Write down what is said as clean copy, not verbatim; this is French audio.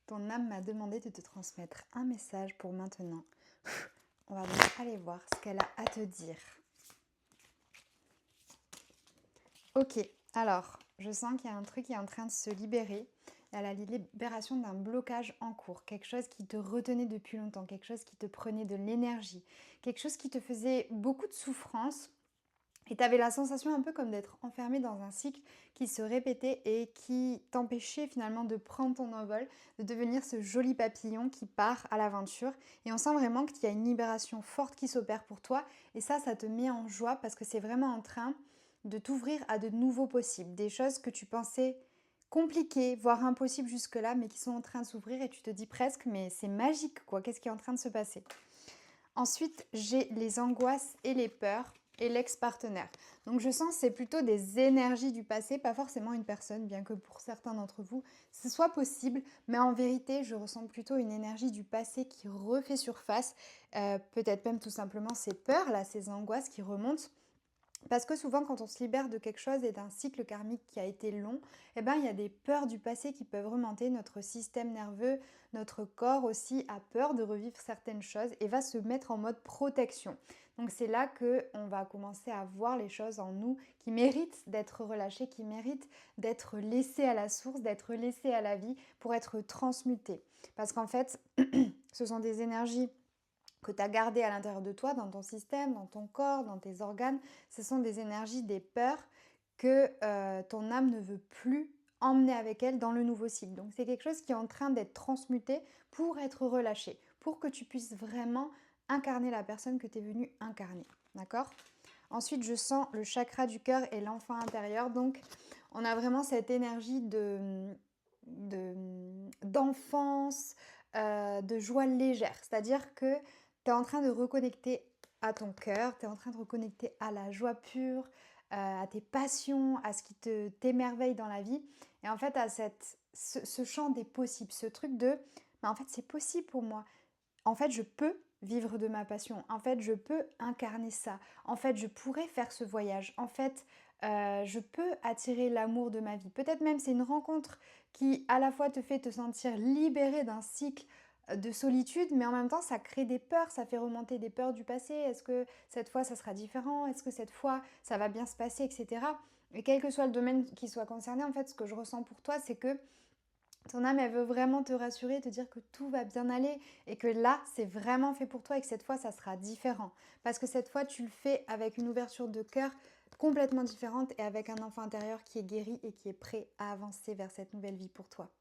Ton âme m'a demandé de te transmettre un message pour maintenant. On va donc aller voir ce qu'elle a à te dire. Ok, alors, je sens qu'il y a un truc qui est en train de se libérer. Il y a la libération d'un blocage en cours, quelque chose qui te retenait depuis longtemps, quelque chose qui te prenait de l'énergie, quelque chose qui te faisait beaucoup de souffrance. Et tu avais la sensation un peu comme d'être enfermé dans un cycle qui se répétait et qui t'empêchait finalement de prendre ton envol, de devenir ce joli papillon qui part à l'aventure. Et on sent vraiment qu'il y a une libération forte qui s'opère pour toi. Et ça te met en joie parce que c'est vraiment en train de t'ouvrir à de nouveaux possibles. Des choses que tu pensais compliquées, voire impossibles jusque-là, mais qui sont en train de s'ouvrir et tu te dis presque, mais c'est magique quoi, qu'est-ce qui est en train de se passer? Ensuite, j'ai les angoisses et les peurs et l'ex-partenaire. Donc je sens que c'est plutôt des énergies du passé, pas forcément une personne, bien que pour certains d'entre vous, ce soit possible. Mais en vérité, je ressens plutôt une énergie du passé qui refait surface. Peut-être même tout simplement ces peurs, là, ces angoisses qui remontent. Parce que souvent, quand on se libère de quelque chose et d'un cycle karmique qui a été long, eh ben, il y a des peurs du passé qui peuvent remonter. Notre système nerveux, notre corps aussi a peur de revivre certaines choses et va se mettre en mode protection. Donc c'est là qu'on va commencer à voir les choses en nous qui méritent d'être relâchées, qui méritent d'être laissées à la source, d'être laissées à la vie pour être transmutées. Parce qu'en fait, ce sont des énergies que tu as gardé à l'intérieur de toi, dans ton système, dans ton corps, dans tes organes. Ce sont des énergies, des peurs que ton âme ne veut plus emmener avec elle dans le nouveau cycle. Donc c'est quelque chose qui est en train d'être transmuté pour être relâché, pour que tu puisses vraiment incarner la personne que tu es venu incarner. D'accord ? Ensuite, je sens le chakra du cœur et l'enfant intérieur. Donc, on a vraiment cette énergie d'enfance, de joie légère. C'est-à-dire que tu es en train de reconnecter à ton cœur, tu es en train de reconnecter à la joie pure, à tes passions, à ce qui t'émerveille dans la vie. Et en fait, à ce champ des possibles, ce truc de, en fait, c'est possible pour moi. En fait, je peux vivre de ma passion. En fait, je peux incarner ça. En fait, je pourrais faire ce voyage. En fait, je peux attirer l'amour de ma vie. Peut-être même c'est une rencontre qui à la fois te fait te sentir libéré d'un cycle de solitude, mais en même temps, ça crée des peurs, ça fait remonter des peurs du passé. Est-ce que cette fois, ça sera différent? Est-ce que cette fois, ça va bien se passer, etc. Et quel que soit le domaine qui soit concerné, en fait, ce que je ressens pour toi, c'est que ton âme, elle veut vraiment te rassurer, te dire que tout va bien aller et que là, c'est vraiment fait pour toi et que cette fois, ça sera différent. Parce que cette fois, tu le fais avec une ouverture de cœur complètement différente et avec un enfant intérieur qui est guéri et qui est prêt à avancer vers cette nouvelle vie pour toi.